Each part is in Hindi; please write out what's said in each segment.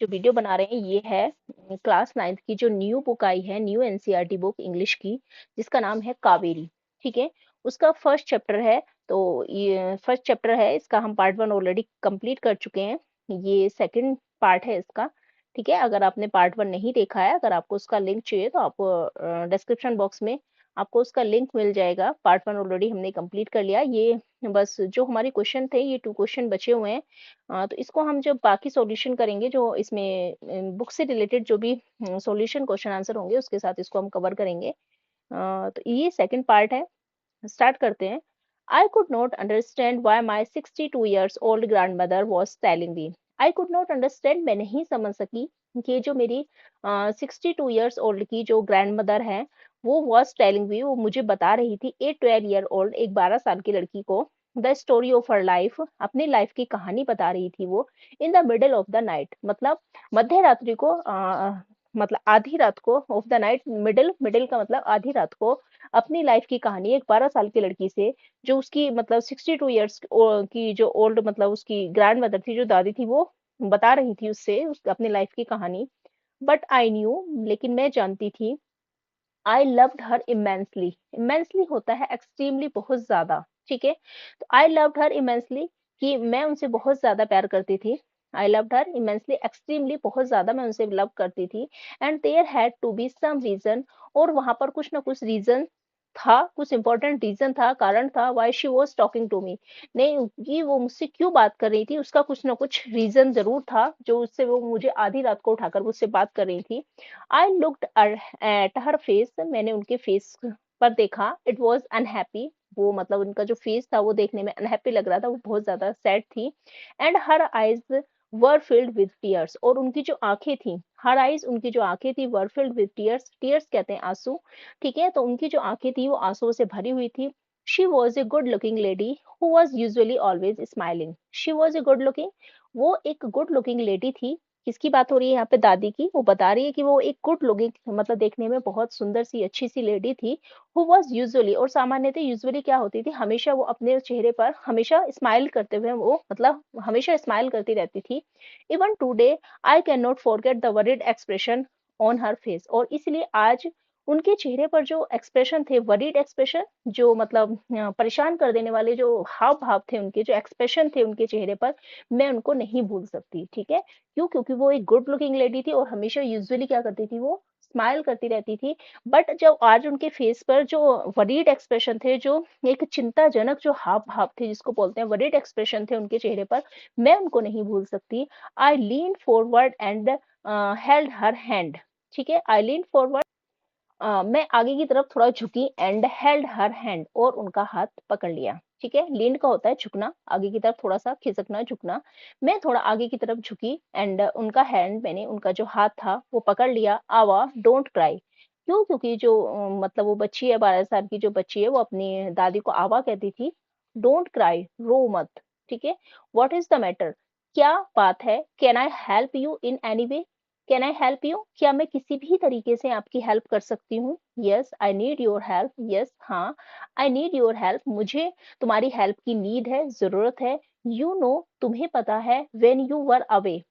जो वीडियो बना रहे हैं ये है क्लास 9th की जो न्यू बुक आई है, न्यू एनसीईआरटी बुक इंग्लिश की, जिसका नाम है कावेरी। ठीक है, उसका फर्स्ट चैप्टर है। तो ये फर्स्ट चैप्टर है, इसका हम पार्ट 1 ऑलरेडी कंप्लीट कर चुके हैं। ये सेकंड पार्ट है इसका। ठीक है, अगर आपने पार्ट 1 नहीं देखा है, अगर आपको उसका लिंक चाहिए तो आपको डिस्क्रिप्शन बॉक्स में आपको उसका लिंक मिल जाएगा। पार्ट 1 ऑलरेडी हमने कंप्लीट कर लिया। ये बस जो हमारे क्वेश्चन थे, ये 2 क्वेश्चन बचे हुए हैं। तो इसको हम जब बाकी सॉल्यूशन करेंगे, जो इसमें बुक से रिलेटेड जो भी सॉल्यूशन क्वेश्चन आंसर होंगे, उसके साथ इसको हम कवर करेंगे। तो ये सेकंड पार्ट है, स्टार्ट करते हैं। आई could not understand why my 62 years old grand mother was telling me. I could not understand, मैं नहीं समझ सकी कि जो मेरी 62 years ओल्ड की जो ग्रैंड मदर है, वो वॉज टेलिंग मी, वो मुझे बता रही थी, ए 12 year old, एक 12 साल की लड़की को, the story of her life, अपनी लाइफ की कहानी बता रही थी वो, in the middle of the night, मतलब मध्य रात्रि को, मतलब आधी रात को, of the night, middle, middle का मतलब आधी रात को, अपनी लाइफ की कहानी एक 12 साल की लड़की से, जो उसकी मतलब 62 years की जो ओल्ड, मतलब उसकी ग्रैंड मदर थी, जो दादी थी, वो बता रही थी उससे अपनी लाइफ की कहानी। बट आई न्यू, लेकिन मैं जानती थी, I loved her immensely. Immensely होता है एक्सट्रीमली, बहुत ज्यादा। ठीक है, तो आई लव्ड हर इमेंसली, कि मैं उनसे बहुत ज्यादा प्यार करती थी। I loved her immensely, extremely, बहुत ज्यादा मैं उनसे लव करती थी। And there had to be some reason, और वहां पर कुछ ना कुछ रीजन था, कुछ इंपॉर्टेंट रीजन था, कारण था, why she was talking to me, नहीं कि वो मुझसे क्यों बात कर रही थी, उसका कुछ ना कुछ रीजन जरूर था, जो उससे वो मुझे आधी रात को उठाकर मुझसे बात कर रही थी। I looked at her face, मैंने उनके फेस पर देखा, इट वॉज अनहैप्पी, वो मतलब उनका जो फेस था वो देखने में अनहैप्पी लग रहा था, वो बहुत ज्यादा सैड थी। And her eyes were filled with tears, और उनकी जो आंखें थी, हर आईज, उनकी जो आंखें थी, वर फिल्ड विद टीयर्स, टीयर्स कहते हैं आंसू। ठीक है, तो उनकी जो आंखें थी वो आंसुओं से भरी हुई थी। She was a good looking lady who was usually always smiling. She was a good looking, वो एक गुड लुकिंग लेडी थी। किसकी बात हो रही है यहाँ पे, दादी की। वो बता रही है कि वो एक गुड लुकिंग, मतलब देखने में बहुत सुंदर सी अच्छी सी लेडी थी, हु वाज यूजुअली, और सामान्यतः यूजुअली क्या होती थी, हमेशा वो अपने चेहरे पर हमेशा स्माइल करते हुए, वो मतलब हमेशा स्माइल करती रहती थी। Even today I can not forget the worried expression on her face, और इसलिए आज उनके चेहरे पर जो एक्सप्रेशन थे, वरीड एक्सप्रेशन, जो मतलब परेशान कर देने वाले जो हाव भाव थे, उनके जो एक्सप्रेशन थे उनके चेहरे पर, मैं उनको नहीं भूल सकती। ठीक है, क्यों, क्योंकि वो एक गुड लुकिंग लेडी थी, और हमेशा यूजुअली क्या करती थी, वो स्माइल करती रहती थी। बट जब आज उनके फेस पर जो वरीड एक्सप्रेशन थे, जो एक चिंताजनक जो हाव भाव थे, जिसको बोलते हैं वरीड एक्सप्रेशन थे उनके चेहरे पर, मैं उनको नहीं भूल सकती। I lean forward and held her hand. ठीक है, आई लीन फॉरवर्ड, मैं आगे की तरफ थोड़ा झुकी, एंड हेल्ड हर हैंड, और उनका हाथ पकड़ लिया। ठीक है, लीन का होता है झुकना, आगे की तरफ थोड़ा सा खिसकना, झुकना। मैं थोड़ा आगे की तरफ झुकी, एंड उनका हैंड, मैंने उनका जो हाथ था वो पकड़ लिया। आवा, डोंट क्राई। क्यों, क्योंकि जो मतलब वो बच्ची है, 12 साल की जो बच्ची है, वो अपनी दादी को आवा कहती थी। डोंट क्राई, रो मत। ठीक है, व्हाट इज द मैटर, क्या बात है, can I help you in any way, can I help you, क्या मैं किसी भी तरीके से आपकी हेल्प कर सकती हूँ। Yes, I need your help. Yes, हाँ, आई नीड योर हेल्प, मुझे तुम्हारी हेल्प की नीड है, जरूरत है। यू नो, तुम्हें पता है, when you were away,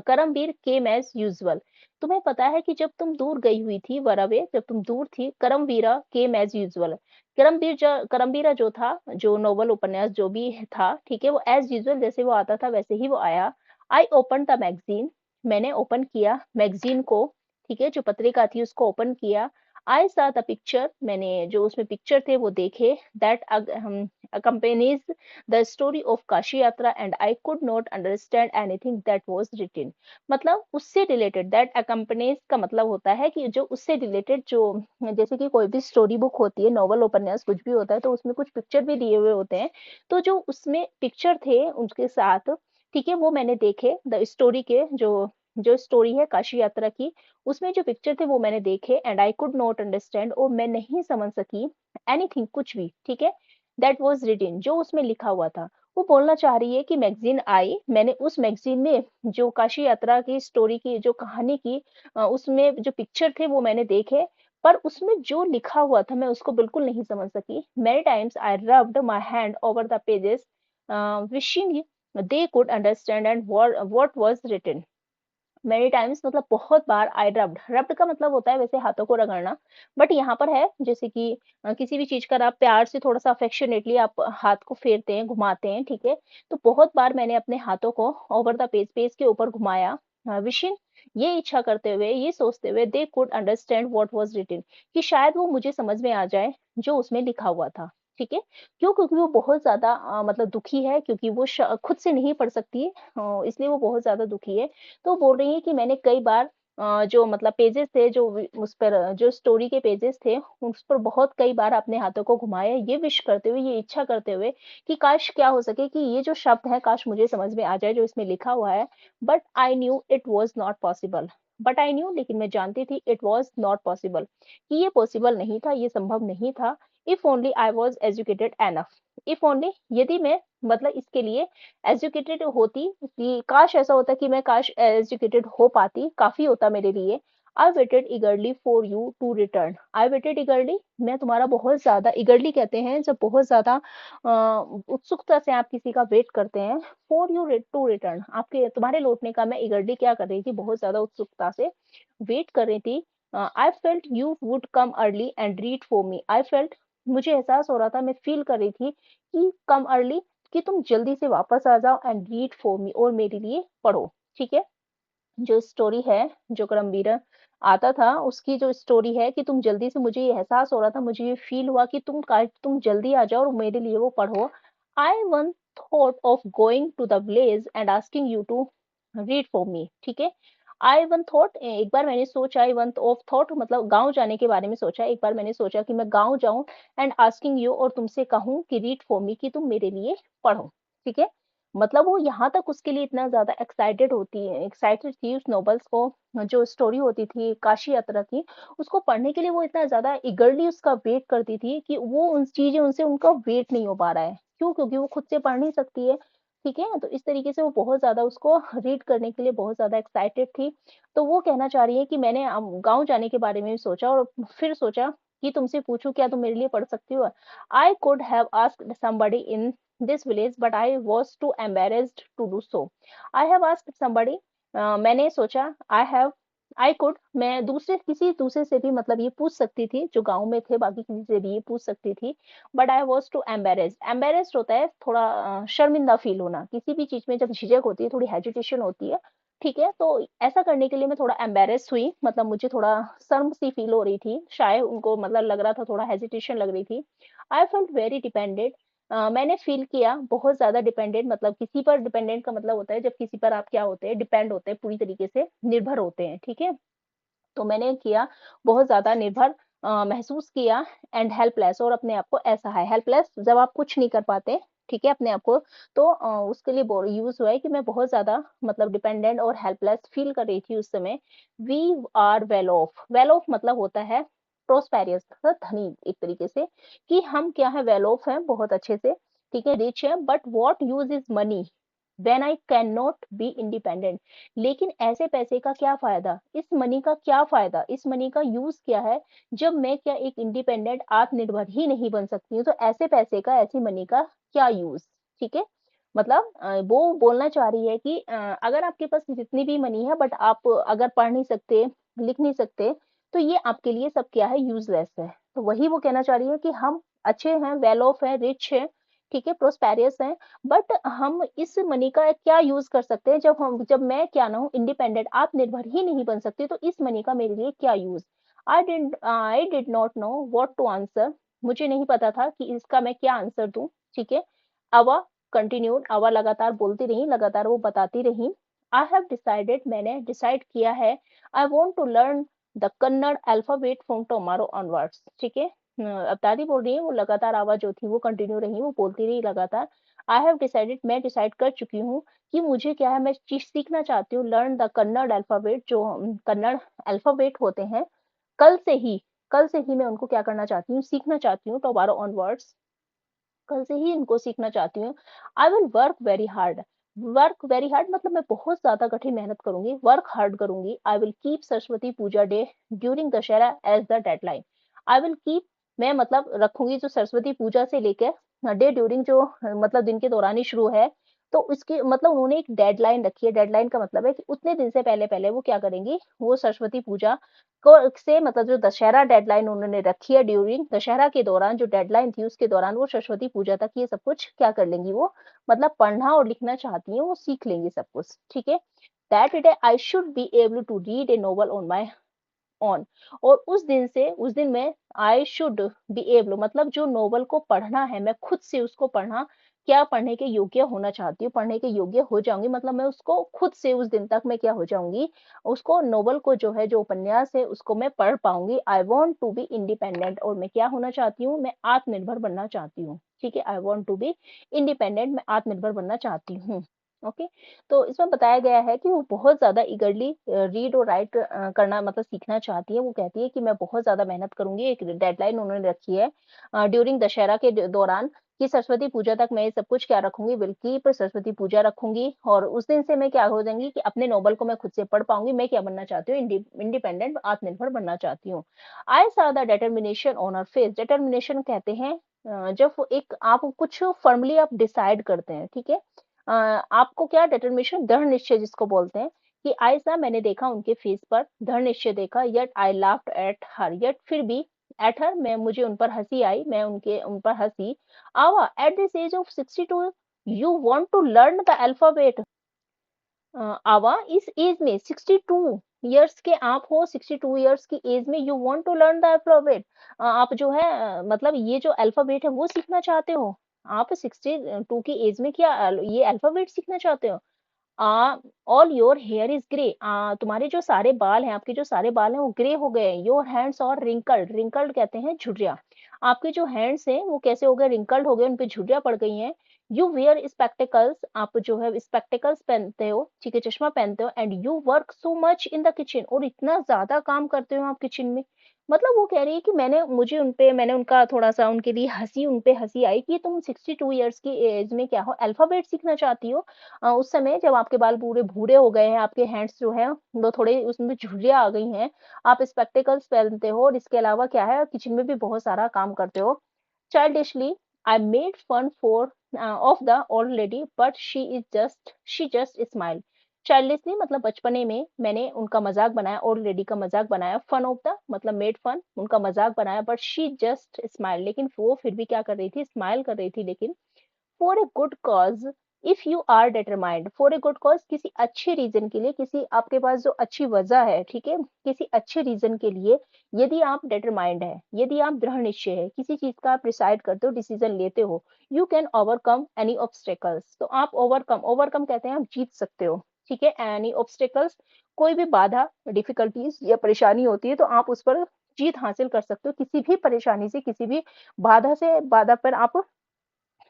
Karamvir came as usual, तुम्हें पता है कि जब तुम दूर गई हुई थी, वर अवे, जब तुम दूर थी, करमवीरा केम एज यूजुअल, करमवीरा जो था, जो नोवेल उपन्यास जो भी था, ठीक है, वो एज यूजुअल, जैसे वो आता था वैसे ही वो आया। आई ओपन द मैगजीन, मैंने ओपन किया मैगजीन को। ठीक है, जो पत्रिका थी उसको ओपन किया। आई सा द पिक्चर, मैंने जो उसमें पिक्चर थे वो देखे, that accompanies the story of Kashi Yatra, and I could not understand anything that was written, मतलब उससे रिलेटेड, दैट accompanies का मतलब होता है कि जो उससे रिलेटेड, जो जैसे कि कोई भी स्टोरी बुक होती है, नॉवल उपन्यास कुछ भी होता है, तो उसमें कुछ पिक्चर भी दिए हुए होते हैं। तो जो उसमें पिक्चर थे उनके साथ, ठीक है, वो मैंने देखे, द स्टोरी के जो जो स्टोरी है काशी यात्रा की, उसमें जो पिक्चर थे वो मैंने देखे, and I could not understand, और मैं नहीं समझ सकी एनीथिंग, कुछ भी। ठीक है, दैट वाज रिटन, जो उसमें लिखा हुआ था। वो बोलना चाह रही है कि मैगजीन आई, मैंने उस मैगजीन में जो काशी यात्रा की स्टोरी की जो कहानी की, उसमें जो पिक्चर थे वो मैंने देखे, पर उसमें जो लिखा हुआ था मैं उसको बिल्कुल नहीं समझ सकी। Many times I rubbed my hand over the pages, wishing they could understand and what was written. Many times मतलब बहुत बार। आई रब्ड, रब्ड का मतलब होता है वैसे हाथों को रगड़ना, बट यहाँ पर है जैसे कि किसी भी चीज का आप प्यार से थोड़ा सा अफेक्शनेटली आप हाथ को फेरते हैं, घुमाते हैं, ठीक है। तो बहुत बार मैंने अपने हाथों को ओवर द पेज, पेज के ऊपर घुमाया, विशिंग, ये इच्छा करते हुए, ये सोचते हुए, they could understand what was written, कि शायद वो मुझे समझ में आ जाए जो उसमें लिखा हुआ था, ठीक है। क्यों? क्योंकि वो बहुत ज्यादा मतलब दुखी है, क्योंकि वो खुद से नहीं पढ़ सकती है, इसलिए वो बहुत ज्यादा दुखी है। तो बोल रही है कि मैंने कई बार जो मतलब पेजेस थे, जो उस पर जो स्टोरी के पेजेस थे, उस पर बहुत कई बार अपने हाथों को घुमाया, ये विश करते हुए, ये इच्छा करते हुए कि काश क्या हो सके कि ये जो शब्द है काश मुझे समझ में आ जाए जो इसमें लिखा हुआ है। But I knew it was not possible. But I knew, लेकिन मैं जानती थी, इट वॉज नॉट पॉसिबल, कि ये पॉसिबल नहीं था, ये संभव नहीं था। If only I was educated enough, if only, यदि मैं मतलब इसके लिए एजुकेटेड होती, कि काश ऐसा होता कि मैं काश एजुकेटेड हो पाती, काफी होता मेरे लिए। I waited eagerly for you to return, I waited eagerly, मैं तुम्हारा बहुत ज्यादा, ईगरली कहते हैं जब बहुत ज्यादा उत्सुकता से आप किसी का वेट करते हैं, फॉर यू टू रिटर्न, आपके तुम्हारे लौटने का मैं ईगरली क्या कर रही थी, बहुत ज्यादा उत्सुकता से वेट कर रही थी। I felt you would come early and read for me, I felt, मुझे एहसास हो रहा था, मैं फील कर रही थी कि कम अर्ली, कि तुम जल्दी से वापस आ जाओ, एंड रीड फॉर मी, और मेरे लिए पढ़ो, ठीक है। जो स्टोरी है, जो करमबीरा आता था, उसकी जो स्टोरी है कि तुम जल्दी से, मुझे ये एहसास हो रहा था, मुझे ये फील हुआ कि तुम जल्दी आ जाओ और मेरे लिए वो पढ़ो। I once thought of going to the village and asking you to read for me, ठीक है। आई वन थॉट, एक बार मैंने सोचा, आई वन ऑफ थॉट मतलब गांव जाने के बारे में सोचा, एक बार मैंने सोचा कि मैं गांव जाऊं, एंड आस्किंग यू, और तुमसे कहूं कि रीड फॉर मी, कि तुम मेरे लिए पढ़ो, ठीक है। मतलब वो यहाँ तक उसके लिए इतना ज्यादा एक्साइटेड होती है, एक्साइटेड थी उस नॉवेल्स को, जो स्टोरी होती थी काशी यात्रा की, उसको पढ़ने के लिए वो इतना ज्यादा इगरली उसका वेट करती थी कि वो उन चीजें, उनसे उनका वेट नहीं हो पा रहा है। क्यों? क्योंकि वो खुद से पढ़ नहीं सकती है, ठीक है। तो इस तरीके से वो बहुत ज्यादा उसको रीड करने के लिए बहुत ज्यादा एक्साइटेड थी। तो वो कहना चाह रही है कि मैंने गाँव जाने के बारे में भी सोचा, और फिर सोचा कि तुमसे पूछूं, क्या तुम मेरे लिए पढ़ सकती हो। I could have asked somebody in this village, but I was too embarrassed to do so. I have asked somebody, मैंने सोचा, I have, I could, मैं दूसरे, किसी दूसरे से भी मतलब ये पूछ सकती थी, जो गांव में थे बाकी किसी से भी ये पूछ सकती थी, but I was too embarrassed, embarrassed होता है थोड़ा शर्मिंदा फील होना, किसी भी चीज में जब झिझक होती है, थोड़ी हेजिटेशन होती है, ठीक है। तो ऐसा करने के लिए मैं थोड़ा एम्बेरेस हुई, मतलब मुझे थोड़ा शर्म सी फील हो रही थी, शायद उनको मतलब लग रहा था, थोड़ा हेजिटेशन लग रही थी। आई फेल्ट वेरी डिपेंडेंट, मैंने फील किया बहुत ज्यादा डिपेंडेंट, मतलब किसी पर डिपेंडेंट का मतलब होता है जब किसी पर आप क्या होते हैं, डिपेंड होते हैं, पूरी तरीके से निर्भर होते हैं, ठीक है। तो मैंने किया, बहुत ज्यादा निर्भर महसूस किया, एंड हेल्पलेस, और अपने आप को ऐसा है हेल्पलेस, जब आप कुछ नहीं कर पाते, ठीक है, अपने आप को, तो उसके लिए यूज हुआ है कि मैं बहुत ज्यादा मतलब डिपेंडेंट और हेल्पलेस फील कर रही थी उस समय। We are well off, well off मतलब होता है प्रोस्पेरियस, धनी एक तरीके से, कि हम क्या है, वेल ऑफ है, बहुत अच्छे से, ठीक है, रिच है, but what use is money when I can not be independent, लेकिन ऐसे पैसे का क्या फायदा, इस मनी का क्या फायदा, इस मनी का यूज क्या है, जब मैं क्या एक इंडिपेंडेंट आत्मनिर्भर ही नहीं बन सकती हूँ, तो ऐसे पैसे का, ऐसी मनी का क्या यूज, ठीक है। मतलब वो बोलना चाह रही है कि अगर आपके पास जितनी भी मनी है, बट आप अगर पढ़ नहीं सकते, लिख नहीं सकते, तो ये आपके लिए सब क्या है, यूजलेस है। तो वही वो कहना चाह रही है कि हम अच्छे हैं, वेल ऑफ है, रिच है, ठीक है, प्रोस्पेरियस है, बट हम इस मनी का क्या यूज कर सकते हैं, जब मैं क्या ना हूँ इंडिपेंडेंट, आत्मनिर्भर ही नहीं बन सकती, तो इस मनी का मेरे लिए क्या use. I did not know what to answer, मुझे नहीं पता था कि इसका मैं क्या आंसर दूं, ठीक है। अवा कंटिन्यूड, अवा लगातार बोलती रही, लगातार वो बताती रही। आई हैव डिसाइडेड, मैंने डिसाइड किया है, I want to learn the Kannada alphabet from tomorrow onwards, ठीक है। अब दादी बोल रही है, वो लगातार आवाज जो थी वो कंटिन्यू रही, वो बोलती रही लगातार। आई हैव डिसाइडेड, मैं डिसाइड कर चुकी हूँ कि मुझे क्या है, मैं चीज सीखना चाहती हूँ, लर्न द कन्नड़ अल्फाबेट, जो कन्नड़ अल्फाबेट होते हैं, कल से ही, कल से ही मैं उनको क्या करना चाहती हूँ, सीखना चाहती हूँ, टुमारो ऑनवर्ड्स, कल से ही इनको सीखना चाहती हूँ। I will work very hard, work very hard मतलब मैं बहुत ज्यादा कठिन मेहनत करूंगी, वर्क हार्ड करूंगी। I will keep Saraswati puja day during Dussehra as the deadline, I will keep, मैं मतलब रखूंगी जो सरस्वती पूजा से लेकर डे ड्यूरिंग, जो मतलब दिन के दौरान ही शुरू है, तो इसकी मतलब उन्होंने एक डेडलाइन रखी है। डेडलाइन का मतलब है कि उतने दिन से पहले पहले वो क्या करेंगी, वो सरस्वती पूजा को से मतलब जो दशहरा डेडलाइन उन्होंने रखी है, ड्यूरिंग दशहरा के दौरान जो डेडलाइन थी उसके दौरान वो सरस्वती पूजा तक ये सब कुछ क्या कर लेंगी, वो मतलब पढ़ना और लिखना चाहती हैं, वो सीख लेंगी सब कुछ। ठीक है। That day I should be able to read a novel on my own. और उस दिन में आई शुड बी एबल मतलब जो नोवेल को पढ़ना है, मैं खुद से उसको पढ़ना, क्या पढ़ने के योग्य होना चाहती हूँ, पढ़ने के योग्य हो जाऊंगी, मतलब मैं उसको खुद से उस दिन तक मैं क्या हो जाऊंगी, उसको नोवेल को जो है, जो उपन्यास है उसको मैं पढ़ पाऊंगी। I want to be independent, और मैं क्या होना चाहती हूँ, मैं आत्मनिर्भर बनना चाहती हूँ। ठीक है। I want to be independent, मैं आत्मनिर्भर बनना चाहती हूँ। ओके। तो इसमें बताया गया है कि वो बहुत ज़्यादा ईगरली रीड और राइट करना मतलब सीखना चाहती है। वो कहती है कि मैं बहुत ज़्यादा मेहनत करूँगी, एक डेडलाइन उन्होंने रखी है ड्यूरिंग दशहरा के दौरान, कि सरस्वती पूजा तक मैं ये सब कुछ क्या रखूंगी, बल्कि पर सरस्वती पूजा रखूंगी, और उस दिन से मैं क्या हो जाऊंगी कि अपने नोबल को मैं खुद से पढ़ पाऊंगी। मैं क्या बनना चाहती हूँ, इंडिपेंडेंट, आत्मनिर्भर बनना चाहती हूँ। आई सा the determination on her face. Determination कहते हैं जब एक आप कुछ फर्मली आप डिसाइड करते हैं। ठीक है। आपको क्या डिटर्मिनेशन, दृढ़ निश्चय जिसको बोलते हैं, कि आयसा मैंने देखा उनके फेस पर दृढ़ निश्चय देखा, yet I laughed at her, yet फिर भी, एट हर मैं मुझे उन पर हंसी आई, मैं उनके उन पर हंसी। आवा at this age of 62 you want to learn the alphabet. आवा इस एज में 62 इयर्स के आप हो, 62 इयर्स की एज में you want to learn the alphabet, आप जो है मतलब ये जो अल्फाबेट है वो सीखना चाहते हो। आप 62 की एज में क्या ये अल्फाबेट सीखना चाहते हो। All your here is grey, तुम्हारे जो सारे बाल हैं, आपके जो सारे बाल हैं वो ग्रे हो गए। योर हैंड्स और रिंकल्ड, रिंकल्ड कहते हैं झुर्रियां, आपके जो हैंड्स हैं वो कैसे हो गए, रिंकल्ड हो गए, उन पे झुर्रियां पड़ गई हैं। यू वेयर स्पेक्टिकल्स, आप जो है स्पेक्टिकल्स पहनते हो, ठीक है, चश्मा पहनते हो। And you work so much in the kitchen, और इतना ज्यादा काम करते हो आप किचन में। मतलब वो कह रही है कि मैंने उनका थोड़ा सा उनके लिए हंसी, उन पे हंसी आई कि तुम 62 इयर्स की एज में क्या हो, अल्फाबेट सीखना चाहती हो। उस समय जब आपके बाल पूरे भूरे हो गए हैं, आपके हैंड्स जो है वो थोड़े उसमें झुर्रियां आ गई हैं, आप स्पेक्टिकल्स पहनते हो, और इसके अलावा क्या है, किचन में भी बहुत सारा काम करते हो। Childishly I made fun for of the old lady, but she just smile. Childishly मतलब बचपने में मैंने उनका मजाक बनाया, ओल्ड लेडी का मजाक बनाया, फन ऑफ द मतलब मेड फन, उनका मजाक बनाया, बट शी जस्ट स्माइल, लेकिन वो फिर भी क्या कर रही थी, स्माइल कर रही थी। लेकिन for a good cause, if you are determined, for a good cause किसी अच्छे रीजन के लिए, किसी आपके पास जो अच्छी वजह है, ठीक है, किसी अच्छे रीजन के लिए यदि आप डिटरमाइंड है, यदि आप दृढ़ निश्चय है, किसी चीज का आप डिसाइड करते हो, डिसीजन लेते हो, you can overcome any obstacles, तो आप ओवरकम कहते हैं आप जीत सकते हो। ठीक है। एनी ऑब्स्टेकल्स, कोई भी बाधा, डिफिकल्टीज या परेशानी होती है तो आप उस पर जीत हासिल कर सकते हो, किसी भी परेशानी से, किसी भी बाधा पर आप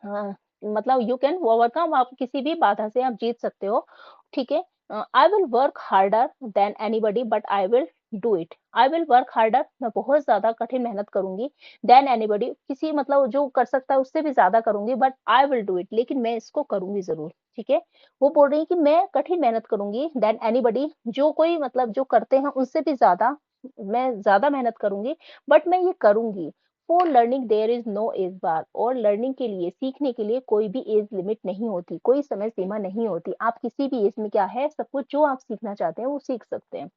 हाँ, मतलब यू कैन ओवरकम, आप किसी भी बाधा से आप जीत सकते हो। ठीक है। I will work harder than anybody but I will do it. I will work harder, मैं बहुत ज्यादा कठिन मेहनत करूंगी, देन एनीबडी किसी मतलब जो कर सकता है उससे भी ज्यादा करूंगी, but I will do it, लेकिन मैं इसको करूंगी जरूर। ठीक है। वो बोल रही है कि मैं कठिन मेहनत करूंगी देन एनीबडी, जो कोई मतलब जो करते हैं उनसे भी ज्यादा मैं ज्यादा मेहनत करूंगी, बट मैं ये करूंगी। For learning there is no age bar, और लर्निंग के लिए, सीखने के लिए कोई भी एज लिमिट नहीं होती, कोई समय सीमा नहीं होती, आप किसी भी एज में क्या है, सब कुछ जो आप सीखना चाहते हैं वो सीख सकते हैं।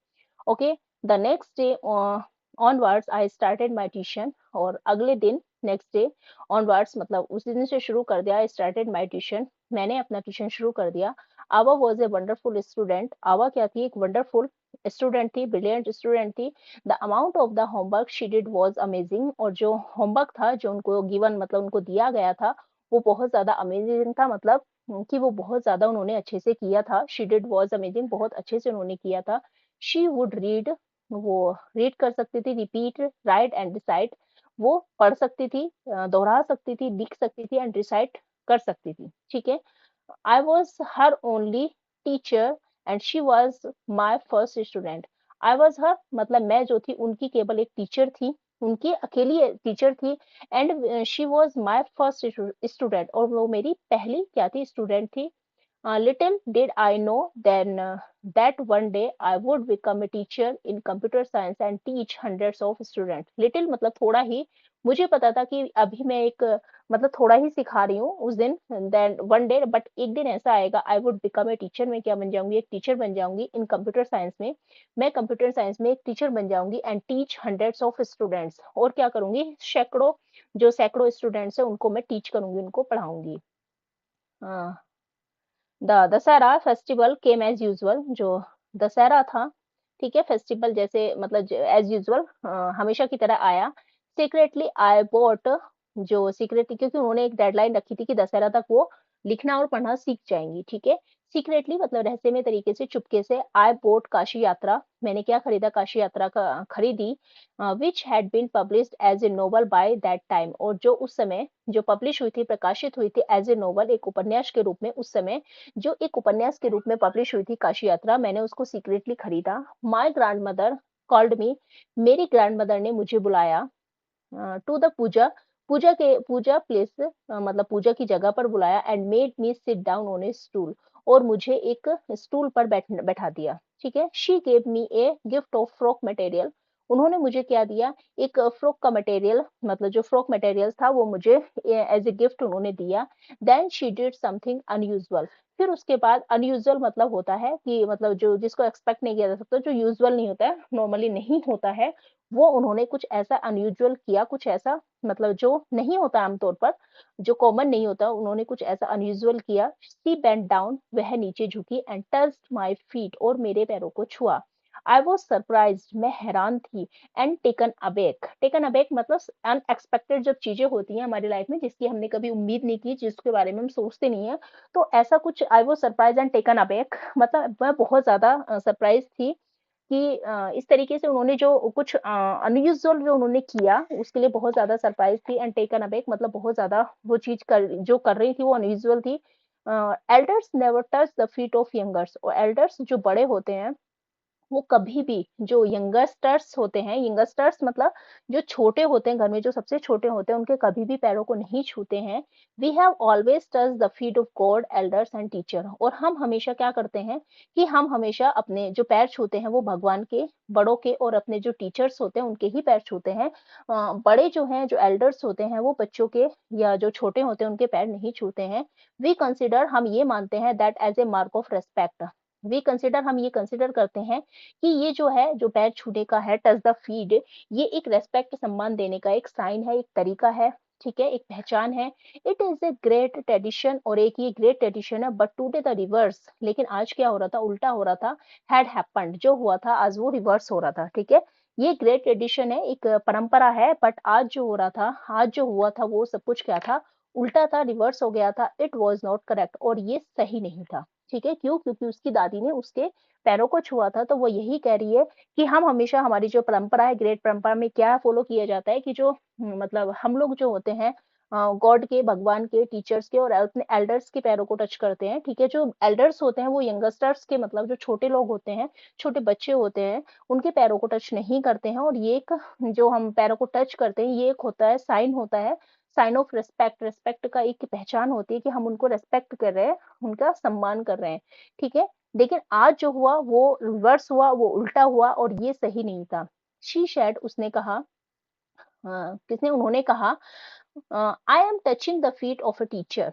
Okay. The next day onwards I started my tuition, और अगले दिन नेक्स्ट डे ऑनवर्ड्स मतलब उस दिन से शुरू कर दिया, आई स्टार्टेड माई ट्यूशन, मैंने अपना ट्यूशन शुरू कर दिया। आवा वॉज ए वंडरफुल स्टूडेंट, आवा क्या थी, एक वंडरफुल स्टूडेंट थी, ब्रिलियंट स्टूडेंट थी। The amount of the homework she did was amazing, और जो होमवर्क था जो उनको गिवन मतलब उनको दिया गया था वो बहुत ज्यादा अमेजिंग था, मतलब कि वो बहुत ज्यादा उन्होंने अच्छे से किया था। शी डिड वाज अमेजिंग, बहुत अच्छे से उन्होंने किया था। शी वुड रीड, वो रीड कर सकती थी, रिपीट, राइट एंड रिसाइट, वो पढ़ सकती थी, दोहरा सकती थी, लिख सकती थी, एंड रिसाइट कर सकती थी। ठीक है। I was her only teacher and she was my first student. I was her मतलब मैं जो थी उनकी केवल एक टीचर थी, उनकी अकेली टीचर थी, and she was my first student, और वो मेरी पहली क्या थी, स्टूडेंट थी। Little did I know then that one day I would become a teacher in computer science and teach hundreds of students. Little मतलब थोड़ा ही, मुझे पता था कि अभी मैं एक मतलब थोड़ा ही सिखा रही हूँ उस दिन, देन वन डे, बट एक दिन ऐसा आएगा I would become a teacher, मैं क्या बन जाऊंगी, एक टीचर बन जाऊंगी इन कंप्यूटर साइंस में। मैं कंप्यूटर साइंस में एक टीचर बन जाऊंगी and teach hundreds of students, और क्या करूंगी, सैकड़ों स्टूडेंट्स है उनको मैं टीच करूंगी, उनको पढ़ाऊंगी। The Dussehra festival came as usual, जो दशहरा था, ठीक है, फेस्टिवल जैसे मतलब एज यूजुअल हमेशा की तरह आया। सीक्रेटली आई बॉट, जो सीक्रेटली, क्योंकि उन्होंने एक डेडलाइन रखी थी कि दशहरा तक वो लिखना और पढ़ना सीख जाएंगी, ठीक है। सीक्रेटली मतलब रहस्यमय तरीके से, चुपके से, आई बोट काशी यात्रा, मैंने क्या खरीदा, काशी यात्रा का खरीदी, which had been published as a novel by that time, और जो उस समय जो पब्लिश हुई थी, प्रकाशित हुई थी एज ए नोवेल, एक उपन्यास के रूप में, उस समय जो एक उपन्यास के रूप में पब्लिश हुई थी काशी यात्रा, मैंने उसको सीक्रेटली खरीदा। My grandmother called me, मेरी ग्रैंड मदर ने मुझे बुलाया, to the puja, puja place, मतलब पूजा की जगह पर बुलाया, and made me sit down on a stool, और मुझे एक स्टूल पर बैठा दिया, ठीक है। She gave me a gift of frock material, उन्होंने मुझे क्या दिया, एक फ्रॉक का मटेरियल, मतलब जो फ्रॉक मटेरियल था वो मुझे एज ए गिफ्ट उन्होंने दिया। Then she did something unusual, फिर उसके बाद अनयूजुअल मतलब होता है कि मतलब जो जिसको एक्सपेक्ट नहीं किया जा सकता, जो यूजुअल नहीं होता है, नॉर्मली नहीं होता है, वो उन्होंने कुछ ऐसा अनयूजुअल किया, कुछ ऐसा मतलब जो नहीं होता आमतौर पर, जो कॉमन नहीं होता, उन्होंने कुछ ऐसा अनयूजुअल किया। शी बेंट डाउन, वह नीचे झुकी, एंड टच्ड माय फीट, और मेरे पैरों को छुआ। आई वाज सरप्राइज्ड, मैं हैरान थी, एंड टेकन अबेक मतलब अनएक्सपेक्टेड, जब चीजें होती हैं हमारी लाइफ में जिसकी हमने कभी उम्मीद नहीं की, जिसके बारे में हम सोचते नहीं है, तो ऐसा कुछ, I was surprised and taken aback, मतलब मैं बहुत ज्यादा सरप्राइज थी कि इस तरीके से उन्होंने जो कुछ अनयूजुअल जो उन्होंने किया, उसके लिए बहुत ज़्यादा सरप्राइज़ थी, एंड टेकन अबैक मतलब बहुत ज़्यादा वो चीज़ कर रही थी वो अनयूजुअल थी। Elders never touch the feet of youngers, और एल्डर्स जो बड़े होते हैं वो कभी भी, जो यंगस्टर्स होते हैं, यंगस्टर्स मतलब जो छोटे होते हैं घर में, जो सबसे छोटे होते हैं, उनके कभी भी पैरों को नहीं छूते हैं। We have always touch the feet of God, elders and teacher, और हम हमेशा क्या करते हैं कि हम हमेशा अपने जो पैर छूते हैं वो भगवान के, बड़ों के, और अपने जो टीचर्स होते हैं उनके ही पैर छूते हैं। बड़े जो हैं, जो एल्डर्स होते हैं, वो बच्चों के या जो छोटे होते हैं उनके पैर नहीं छूते हैं। वी कंसिडर, हम ये मानते हैं, that as a mark of respect, we consider, हम ये कंसिडर करते हैं कि ये जो है, जो पैर छूने का है, टच द फीट, ये एक रेस्पेक्ट, सम्मान देने का एक साइन है, एक तरीका है, ठीक है, एक पहचान है। It is a great tradition, और एक ये ग्रेट ट्रेडिशन है, बट टुडे द रिवर्स, लेकिन आज क्या हो रहा था, उल्टा हो रहा था। हैड हैपेंड, जो हुआ था आज वो रिवर्स हो रहा था, ठीक है। ये ग्रेट ट्रेडिशन है, एक परंपरा है, बट आज जो हो रहा था, आज जो हुआ था, वो सब कुछ क्या था, उल्टा था, रिवर्स हो गया था। इट वॉज नॉट करेक्ट, और ये सही नहीं था, ठीक है। क्यों? क्योंकि उसकी दादी ने उसके पैरों को छुआ था, तो वो यही कह रही है कि हम हमेशा, हमारी जो परंपरा है, ग्रेट परंपरा में क्या फॉलो किया जाता है कि जो मतलब हम लोग जो होते हैं, गॉड के, भगवान के, टीचर्स के, और अपने एल्डर्स के पैरों को टच करते हैं, ठीक है। जो एल्डर्स होते हैं वो यंगस्टर्स के, मतलब जो छोटे लोग होते हैं, छोटे बच्चे होते हैं, उनके पैरों को टच नहीं करते हैं, और ये एक, जो हम पैरों को टच करते हैं, ये एक होता है, साइन होता है, साइन ऑफ रिस्पेक्ट, रिस्पेक्ट का एक पहचान होती है कि हम उनको रेस्पेक्ट कर रहे हैं, उनका सम्मान कर रहे हैं, ठीक है। लेकिन आज जो हुआ वो रिवर्स हुआ, वो उल्टा हुआ, और ये सही नहीं था। शी शेड, उसने कहा, किसने, उन्होंने कहा, I am touching the feet of a teacher,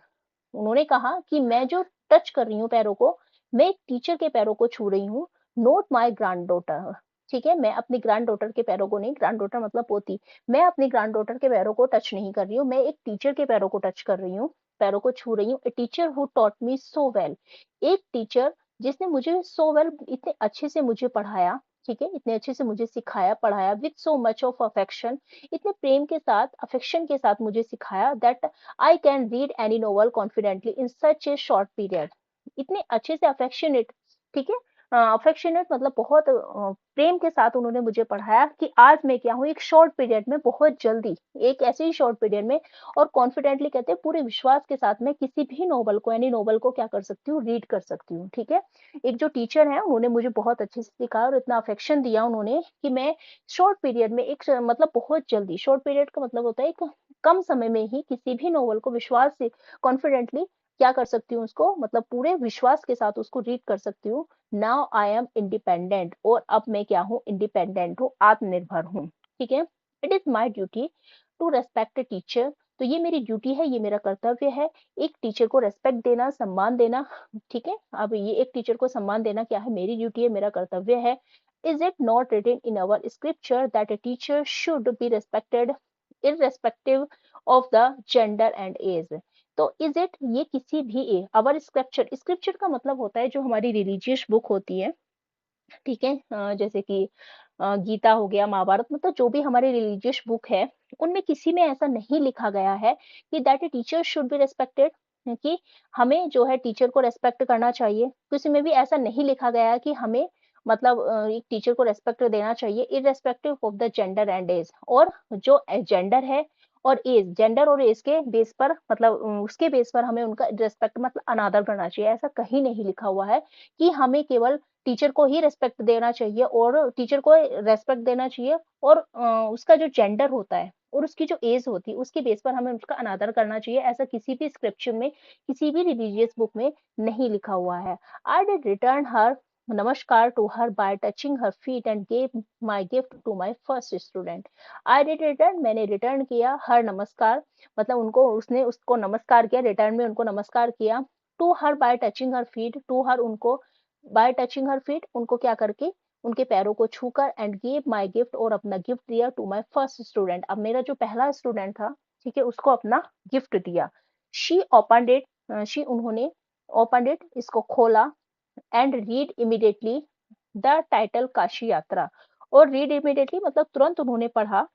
उन्होंने कहा कि मैं जो टच कर रही हूँ पैरों को, मैं एक टीचर के पैरों को छू रही हूँ, नॉट माय ग्रैंड डॉटर, ठीक है। मैं अपनी ग्रैंड डॉटर के पैरों को नहीं, ग्रैंड डॉटर मतलब पोती, मैं अपनी ग्रैंड डॉटर के पैरों को टच नहीं कर रही हूँ, मैं एक टीचर के पैरों को टच कर रही हूँ, पैरों को छू रही हूँ। A teacher who taught me so well, एक टीचर जिसने मुझे सो वेल, इतने अच्छे से मुझे पढ़ाया, ठीक है, इतने अच्छे से मुझे सिखाया, पढ़ाया, with so much of affection, इतने प्रेम के साथ, अफेक्शन के साथ मुझे सिखाया, that I can read any novel confidently in such A short period, इतने अच्छे से अफेक्शनेट, ठीक है, अफेक्शनेट मतलब बहुत प्रेम के साथ उन्होंने मुझे पढ़ाया कि आज मैं क्या हूँ, एक शॉर्ट पीरियड में, बहुत जल्दी, एक ऐसे ही शॉर्ट पीरियड में, और कॉन्फिडेंटली कहते हैं पूरे विश्वास के साथ, मैं किसी भी नोवेल को, एनी नोवेल को क्या कर सकती हूँ, रीड कर सकती हूँ, ठीक है। एक जो टीचर है उन्होंने मुझे बहुत अच्छे से सिखाया, और इतना अफेक्शन दिया उन्होंने कि मैं शॉर्ट पीरियड में, एक मतलब बहुत जल्दी, शॉर्ट पीरियड का मतलब होता है एक कम समय में ही किसी भी नोवेल को विश्वास से, कॉन्फिडेंटली क्या कर सकती हूँ, उसको मतलब पूरे विश्वास के साथ उसको रीड कर सकती हूँ। नाउ आई एम इंडिपेंडेंट, और अब मैं क्या हूँ, इंडिपेंडेंट हूँ, आत्मनिर्भर हूँ, ठीक है। It is my duty to respect teacher, तो ये मेरी ड्यूटी है, ये मेरा कर्तव्य है, एक टीचर को रेस्पेक्ट देना, सम्मान देना, ठीक है। अब ये एक टीचर को सम्मान देना क्या है, मेरी ड्यूटी है, मेरा कर्तव्य है। Is it not written in our scripture that a teacher should be respected irrespective of the gender and age? तो इज इट, ये किसी भी अवर स्क्रिप्चर, स्क्रिप्चर का मतलब होता है जो हमारी रिलीजियस बुक होती है, ठीक है। जैसे कि गीता हो गया, महाभारत, मतलब जो भी हमारी रिलीजियस बुक है, उनमें किसी में ऐसा नहीं लिखा गया है कि that a teacher should be respected, कि हमें जो है टीचर को रेस्पेक्ट करना चाहिए। किसी में भी ऐसा नहीं लिखा गया है कि हमें मतलब एक टीचर को रेस्पेक्ट देना चाहिए irrespective of the gender and age. और जो जेंडर है और एज, जेंडर और एज के बेस पर, मतलब उसके बेस पर हमें उनका रेस्पेक्ट मतलब अनादर करना चाहिए, ऐसा कहीं नहीं लिखा हुआ है कि हमें केवल टीचर को ही रेस्पेक्ट देना चाहिए और टीचर को रेस्पेक्ट देना चाहिए और उसका जो जेंडर होता है और उसकी जो एज होती है उसके बेस पर हमें उसका अनादर करना चाहिए, ऐसा किसी भी स्क्रिप्चर में, किसी भी रिलीजियस बुक में नहीं लिखा हुआ है। आई did return her namaskar to her by touching her feet and gave my gift to my first student. I did return, मैंने रिटर्न किया, हर नमस्कार मतलब उनको, उसने उसको नमस्कार किया, रिटर्न में उनको नमस्कार किया, to her by touching her feet, to her उनको, बाय टचिंग हर फीट उनको क्या करके, उनके पैरों को छूकर, एंड गिव माय गिफ्ट और अपना गिफ्ट दिया, टू माय फर्स्ट स्टूडेंट, अब मेरा जो पहला स्टूडेंट था, ठीक है, उसको अपना गिफ्ट दिया। शी ओपनड इट, शी उन्होंने ओपनड इट इसको खोला, and read immediately the title Kashi यात्रा, और रीड इमीडिएटली मतलब तुरंत उन्होंने पढ़ा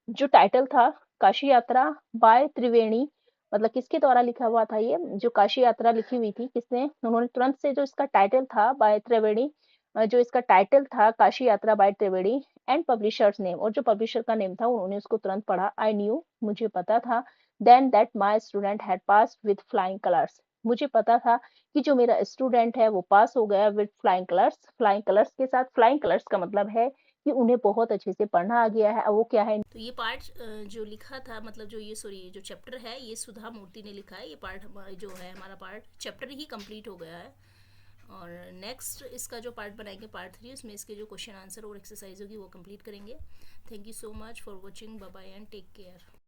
जो टाइटल था काशी यात्रा बाय त्रिवेणी, मतलब किसके द्वारा लिखा हुआ था, ये जो काशी यात्रा लिखी हुई थी किसने, उन्होंने तुरंत से जो इसका टाइटल था बाय त्रिवेणी, जो इसका टाइटल था Kashi Yatra by Triveni, and publisher's name, और जो पब्लिशर का नेम था उन्होंने उसको तुरंत पढ़ा। आई न्यू, मुझे पता था, then that my student had passed with flying colours, मुझे पता था कि जो मेरा स्टूडेंट है वो पास हो गया with flying colours, flying colours के साथ। फ्लाइंग कलर्स का मतलब है कि उन्हें बहुत अच्छे से पढ़ना आ गया है। वो क्या है, तो ये पार्ट जो लिखा था, मतलब जो ये सॉरी जो चैप्टर है ये सुधा मूर्ति ने लिखा है, ये पार्ट जो है हमारा पार्ट चैप्टर ही कंप्लीट हो गया है। और नेक्स्ट इसका जो पार्ट बनाएंगे पार्ट 3, उसमें इसके जो क्वेश्चन आंसर और एक्सरसाइज होगी वो कंप्लीट करेंगे। Thank you so much for watching, bye bye and take care.